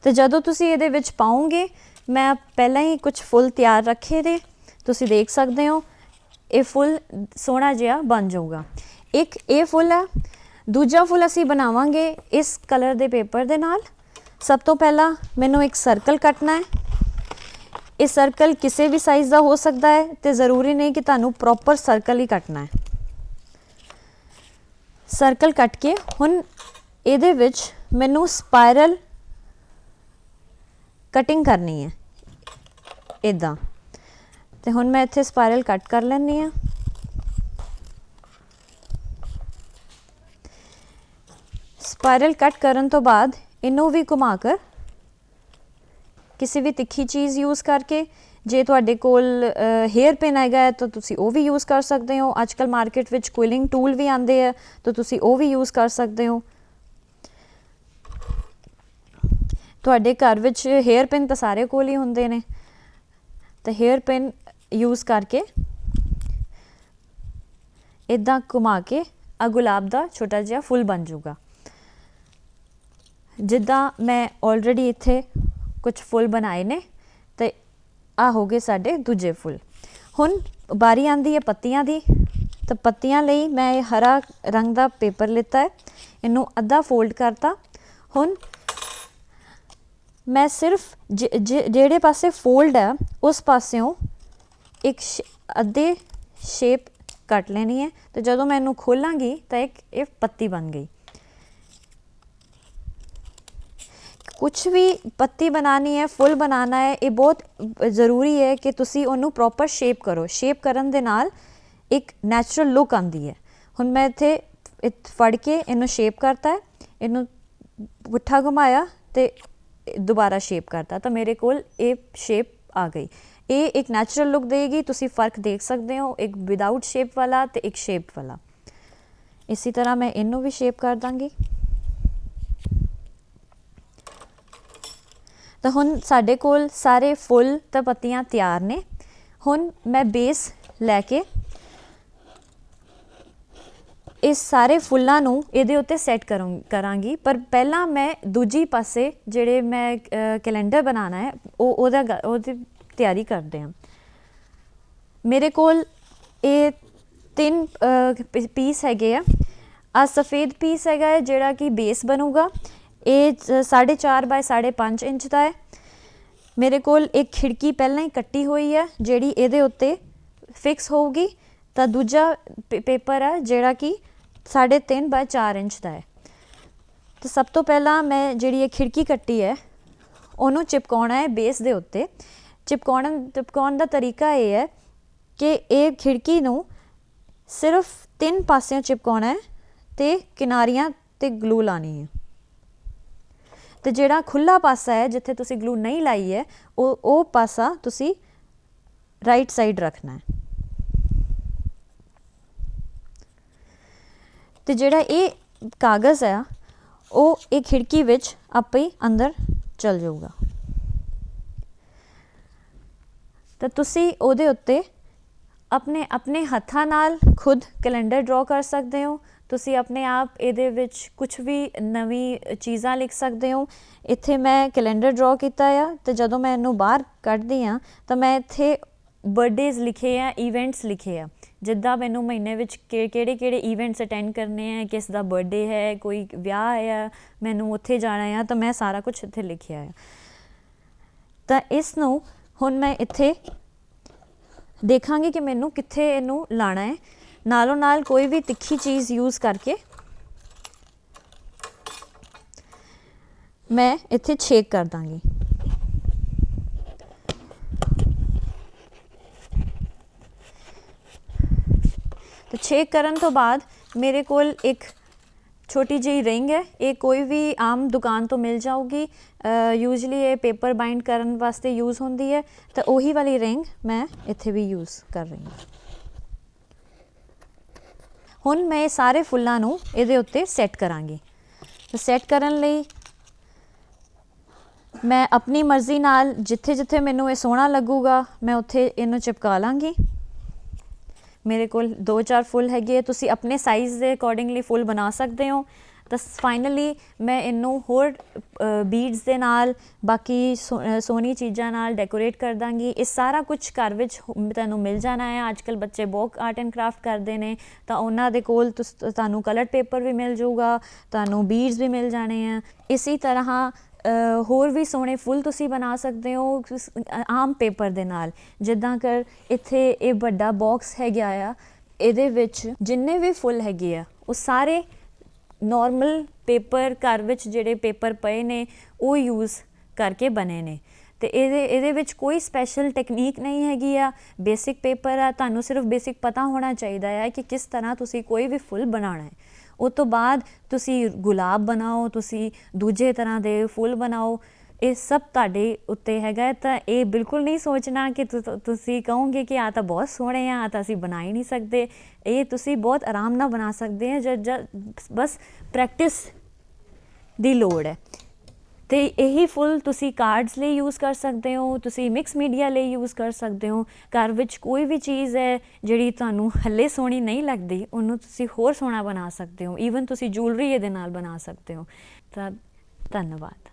तो जदों तुसी ਇਹਦੇ विच पाओगे, मैं पहला ही कुछ फुल तैयार रखे थे, तुसी देख सकते हो ये फुल सोहना जिहा बन जाऊगा। एक ये फुल है, दूजा फुल असी बनावांगे इस कलर दे पेपर दे नाल। सब तो पहला मैनू एक सर्कल कटना है। ये सर्कल किसी भी साइज़ का हो सकता है, तो ज़रूरी नहीं कि तुहानू प्रॉपर सर्कल ही कटना है। सर्कल कट के हुण इहदे विच मैनू स्पायरल ਕਟਿੰਗ ਕਰਨੀ ਹੈ ਇੱਦਾਂ। ਤੇ ਹੁਣ ਮੈਂ ਇੱਥੇ ਸਪਾਇਰਲ ਕੱਟ ਕਰ ਲੈਂਦੀ ਹਾਂ। ਸਪਾਇਰਲ ਕੱਟ ਕਰਨ ਤੋਂ ਬਾਅਦ ਇਹਨੂੰ ਵੀ ਘੁਮਾ ਕਰ ਕਿਸੇ ਵੀ ਤਿੱਖੀ ਚੀਜ਼ ਯੂਜ਼ ਕਰਕੇ, ਜੇ ਤੁਹਾਡੇ ਕੋਲ ਹੇਅਰ ਪਿਨ ਹੈਗਾ ਹੈ ਤਾਂ ਤੁਸੀਂ ਉਹ ਵੀ ਯੂਜ਼ ਕਰ ਸਕਦੇ ਹੋ। ਅੱਜ ਕੱਲ੍ਹ ਮਾਰਕੀਟ ਵਿੱਚ ਕੁਇਲਿੰਗ ਟੂਲ ਵੀ ਆਉਂਦੇ ਆ ਤਾਂ ਤੁਸੀਂ ਉਹ ਵੀ ਯੂਜ਼ ਕਰ ਸਕਦੇ ਹੋ। ਤੁਹਾਡੇ ਘਰ ਵਿੱਚ ਹੇਅਰ ਪਿਨ ਤਾਂ ਸਾਰੇ ਕੋਲ ਹੀ ਹੁੰਦੇ ਨੇ, ਤਾਂ ਹੇਅਰ ਪਿਨ ਯੂਜ਼ ਕਰਕੇ ਇੱਦਾਂ ਘੁਮਾ ਕੇ ਆ ਗੁਲਾਬ ਦਾ ਛੋਟਾ ਜਿਹਾ ਫੁੱਲ ਬਣ ਜਾਊਗਾ। ਜਿੱਦਾਂ ਮੈਂ ਆਲਰੇਡੀ ਇੱਥੇ ਕੁਝ ਫੁੱਲ ਬਣਾਏ ਨੇ ਤੇ ਆ ਹੋ ਗਏ ਸਾਡੇ ਦੂਜੇ ਫੁੱਲ। ਹੁਣ ਬਾਰੀ ਆਂਦੀ ਹੈ ਪੱਤੀਆਂ ਦੀ, ਤਾਂ ਪੱਤੀਆਂ ਲਈ ਮੈਂ ਇਹ ਹਰਾ ਰੰਗ ਦਾ ਪੇਪਰ ਲਿੱਤਾ ਹੈ, ਇਹਨੂੰ ਅੱਧਾ ਫੋਲਡ ਕਰਤਾ। ਹੁਣ ਮੈਂ ਸਿਰਫ ਜਿਹੜੇ ਪਾਸੇ ਫੋਲਡ ਹੈ ਉਸ ਪਾਸਿਓਂ ਇੱਕ ਅੱਧੇ ਸ਼ੇਪ ਕੱਟ ਲੈਣੀ ਹੈ, ਤੇ ਜਦੋਂ ਮੈਂ ਇਹਨੂੰ ਖੋਲਾਂਗੀ ਤਾਂ ਇਹ ਪੱਤੀ ਬਣ ਗਈ। ਕੁਛ ਵੀ ਪੱਤੀ ਬਣਾਉਣੀ ਹੈ, ਫੁੱਲ ਬਣਾਉਣਾ ਹੈ, ਇਹ ਬਹੁਤ ਜ਼ਰੂਰੀ ਹੈ ਕਿ ਤੁਸੀਂ ਉਹਨੂੰ ਪ੍ਰੋਪਰ ਸ਼ੇਪ ਕਰੋ। ਸ਼ੇਪ ਕਰਨ ਦੇ ਨਾਲ ਇੱਕ ਨੈਚੁਰਲ ਲੁੱਕ ਆਉਂਦੀ ਹੈ। ਹੁਣ ਮੈਂ ਇੱਥੇ ਫੜ ਕੇ ਇਹਨੂੰ ਸ਼ੇਪ ਕਰਤਾ ਹੈ, ਇਹਨੂੰ ਪੁੱਠਾ ਘੁਮਾਇਆ ਤੇ ਦੁਬਾਰਾ ਸ਼ੇਪ ਕਰਤਾ, ਤਾਂ ਮੇਰੇ ਕੋਲ ਇਹ ਸ਼ੇਪ ਆ ਗਈ। ਇਹ ਇੱਕ ਨੈਚੁਰਲ ਲੁੱਕ ਦੇਗੀ। ਤੁਸੀਂ ਫ਼ਰਕ ਦੇਖ ਸਕਦੇ ਹੋ, ਇੱਕ ਵਿਦਾਊਟ ਸ਼ੇਪ ਵਾਲਾ ਤੇ ਇੱਕ ਸ਼ੇਪ ਵਾਲਾ। ਇਸੇ ਤਰ੍ਹਾਂ ਮੈਂ ਇਹਨੂੰ ਵੀ ਸ਼ੇਪ ਕਰ ਦਾਂਗੀ। ਤਾਂ ਹੁਣ ਸਾਡੇ ਕੋਲ ਸਾਰੇ ਫੁੱਲ ਤੇ ਪੱਤੀਆਂ ਤਿਆਰ ਨੇ। ਹੁਣ ਮੈਂ ਬੇਸ ਲੈ ਕੇ ਇਸ ਸਾਰੇ ਫੁੱਲਾਂ ਨੂੰ ਇਹਦੇ ਉੱਤੇ ਸੈੱਟ ਕਰਾਂਗੀ। ਪਰ ਪਹਿਲਾਂ ਮੈਂ ਦੂਜੀ ਪਾਸੇ ਜਿਹੜੇ ਮੈਂ ਕੈਲੰਡਰ ਬਣਾਉਣਾ ਹੈ ਉਹਦੀ ਤਿਆਰੀ ਕਰਦੇ ਹਾਂ। ਮੇਰੇ ਕੋਲ ਇਹ 3 ਪੀਸ ਹੈਗੇ ਆ ਸਫੇਦ ਪੀਸ ਹੈਗਾ ਹੈ ਜਿਹੜਾ ਕਿ ਬੇਸ ਬਣੂਗਾ। ਇਹ 4.5 ਬਾਏ 5.5 ਇੰਚ ਦਾ ਹੈ। ਮੇਰੇ ਕੋਲ ਇੱਕ ਖਿੜਕੀ ਪਹਿਲਾਂ ਹੀ ਕੱਟੀ ਹੋਈ ਹੈ ਜਿਹੜੀ ਇਹਦੇ ਉੱਤੇ ਫਿਕਸ ਹੋਊਗੀ। ਤਾਂ ਦੂਜਾ ਪੇਪਰ ਹੈ ਜਿਹੜਾ ਕਿ 3.5 ਬਾਏ 4 ਇੰਚ ਦਾ ਹੈ। ਤਾਂ ਸਭ ਤੋਂ ਪਹਿਲਾਂ ਮੈਂ ਜਿਹੜੀ ਇਹ ਖਿੜਕੀ ਕੱਟੀ ਹੈ ਉਹਨੂੰ ਚਿਪਕਾਉਣਾ ਹੈ ਬੇਸ ਦੇ ਉੱਤੇ। ਚਿਪਕਾਉਣ ਦਾ ਤਰੀਕਾ ਇਹ ਹੈ ਕਿ ਇਹ ਖਿੜਕੀ ਨੂੰ ਸਿਰਫ 3 ਪਾਸਿਓਂ ਚਿਪਕਾਉਣਾ ਹੈ ਤੇ ਕਿਨਾਰੀਆਂ ਤੇ ਗਲੂ ਲਾਣੀ ਹੈ। ਤੇ ਜਿਹੜਾ ਖੁੱਲਾ ਪਾਸਾ ਹੈ ਜਿੱਥੇ ਤੁਸੀਂ ਗਲੂ ਨਹੀਂ ਲਾਈ ਹੈ ਉਹ ਪਾਸਾ ਤੁਸੀਂ ਰਾਈਟ ਸਾਈਡ ਰੱਖਣਾ ਹੈ। ਤੇ ਜਿਹੜਾ ਇਹ ਕਾਗਜ਼ ਹੈ ਉਹ ਇਹ ਖਿੜਕੀ ਵਿੱਚ ਆਪੇ ਹੀ ਅੰਦਰ ਚਲ ਜਾਊਗਾ। ਤਾਂ ਤੁਸੀਂ ਉਹਦੇ ਉੱਤੇ ਆਪਣੇ ਹੱਥਾਂ ਨਾਲ ਖੁਦ ਕੈਲੰਡਰ ਡਰਾ ਕਰ ਸਕਦੇ ਹੋ। ਤੁਸੀਂ ਆਪਣੇ ਆਪ ਇਹਦੇ ਵਿੱਚ ਕੁਛ ਵੀ ਨਵੀਂ ਚੀਜ਼ਾਂ ਲਿਖ ਸਕਦੇ ਹੋ। ਇੱਥੇ ਮੈਂ ਕੈਲੰਡਰ ਡਰਾ ਕੀਤਾ ਆ ਤੇ ਜਦੋਂ ਮੈਂ ਇਹਨੂੰ ਬਾਹਰ ਕੱਢਦੀ ਹਾਂ ਤਾਂ ਮੈਂ ਇੱਥੇ ਬਰਥਡੇਜ਼ ਲਿਖੇ ਆ, ਈਵੈਂਟਸ ਲਿਖੇ ਆ। ਜਿੱਦਾਂ ਮੈਨੂੰ ਮਹੀਨੇ ਵਿੱਚ ਕਿਹੜੇ ਈਵੈਂਟਸ ਅਟੈਂਡ ਕਰਨੇ ਆ, ਕਿਸ ਦਾ ਬਰਥਡੇ ਹੈ, ਕੋਈ ਵਿਆਹ ਹੈ, ਮੈਨੂੰ ਉੱਥੇ ਜਾਣਾ ਆ, ਤਾਂ ਮੈਂ ਸਾਰਾ ਕੁਛ ਇੱਥੇ ਲਿਖਿਆ ਆ। ਤਾਂ ਇਸ ਨੂੰ ਹੁਣ ਮੈਂ ਇੱਥੇ ਦੇਖਾਂਗੀ ਕਿ ਮੈਨੂੰ ਕਿੱਥੇ ਇਹਨੂੰ ਲਾਣਾ ਹੈ। ਨਾਲੋਂ ਨਾਲ ਕੋਈ ਵੀ ਤਿੱਖੀ ਚੀਜ਼ ਯੂਜ਼ ਕਰਕੇ ਮੈਂ ਇੱਥੇ ਛੇਕ ਕਰ ਦਾਂਗੀ। तो छेक करन तो बाद मेरे कोल एक छोटी जी रिंग है। ये कोई भी आम दुकान तो मिल जाऊगी। यूजली ये पेपर बाइंड करन वास्ते यूज़ होंदी है। तो उही वाली रिंग मैं इत्थे भी यूज़ कर रही हूँ। हुण मैं सारे फुल्लां नूं इहदे उत्ते सैट करांगी। तो सैट करन लई मैं अपनी मर्जी नाल जिथे जिथे मैनूं ये सोहना लगूगा मैं उत्थे इहनूं चिपका लांगी। मेरे कोल 2-4 फुल हैगे, तुसी अपने साइज़ के अकॉर्डिंगली फुल बना सकते हो। तो फाइनली मैं इनू होर बीड्स दे नाल बाकी सोहनी चीज़ां नाल डेकोरेट कर दांगी। ये सारा कुछ घर विच तुहानूं मिल जाना है। अजकल बच्चे बहुत आर्ट एंड क्राफ्ट करते हैं, तो उन्हां दे कोल तुहानूं कलर पेपर भी मिल जाऊगा, तुहानूं बीड्स भी मिल जाने हैं। इसी तरह होर भी सोहने फुल तुसी बना सकते हो आम पेपर दे नाल। जिद्दां कर इत्थे ये बड़ा बॉक्स हैगा आ, इहदे विच जिन्ने भी फुल हैगे आ वो सारे नॉर्मल पेपर घर विच जिहड़े पेपर पए ने वो यूज़ करके बने ने। ਤੇ ਇਹਦੇ ਵਿੱਚ ਕੋਈ ਸਪੈਸ਼ਲ ਟੈਕਨੀਕ ਨਹੀਂ ਹੈਗੀ ਆ, ਬੇਸਿਕ ਪੇਪਰ ਆ, ਤੁਹਾਨੂੰ ਸਿਰਫ ਬੇਸਿਕ ਪਤਾ ਹੋਣਾ ਚਾਹੀਦਾ ਹੈ ਕਿ ਕਿਸ ਤਰ੍ਹਾਂ ਤੁਸੀਂ ਕੋਈ ਵੀ ਫੁੱਲ ਬਣਾਉਣਾ ਹੈ। ਉਸ ਤੋਂ ਬਾਅਦ ਤੁਸੀਂ ਗੁਲਾਬ ਬਣਾਓ, ਤੁਸੀਂ ਦੂਜੇ ਤਰ੍ਹਾਂ ਦੇ ਫੁੱਲ ਬਣਾਓ, ਇਹ ਸਭ ਤੁਹਾਡੇ ਉੱਤੇ ਹੈਗਾ। ਤਾਂ ਇਹ ਬਿਲਕੁਲ ਨਹੀਂ ਸੋਚਣਾ ਕਿ ਤੁਸੀਂ ਕਹੋਗੇ ਕਿ ਆ ਤਾਂ ਬਹੁਤ ਸੋਹਣੇ ਆ ਤਾਂ ਅਸੀਂ ਬਣਾ ਹੀ ਨਹੀਂ ਸਕਦੇ। ਇਹ ਤੁਸੀਂ ਬਹੁਤ ਆਰਾਮ ਨਾਲ ਬਣਾ ਸਕਦੇ ਹੋ, ਜਦ ਬਸ ਪ੍ਰੈਕਟਿਸ ਦੀ ਲੋੜ ਹੈ। ਤੇ ਇਹੀ ਫੁੱਲ ਤੁਸੀਂ ਕਾਰਡਸ ਲਈ ਯੂਜ਼ ਕਰ ਸਕਦੇ ਹੋ, ਤੁਸੀਂ ਮਿਕਸ ਮੀਡੀਆ ਲਈ ਯੂਜ਼ ਕਰ ਸਕਦੇ ਹੋ। ਘਰ ਵਿੱਚ ਕੋਈ ਵੀ ਚੀਜ਼ ਹੈ ਜਿਹੜੀ ਤੁਹਾਨੂੰ ਹੱਲੇ ਸੋਹਣੀ ਨਹੀਂ ਲੱਗਦੀ, ਉਹਨੂੰ ਤੁਸੀਂ ਹੋਰ ਸੋਹਣਾ ਬਣਾ ਸਕਦੇ ਹੋ। ਈਵਨ ਤੁਸੀਂ ਜੂਲਰੀ ਇਹਦੇ ਨਾਲ ਬਣਾ ਸਕਦੇ ਹੋ। ਤਾਂ ਧੰਨਵਾਦ।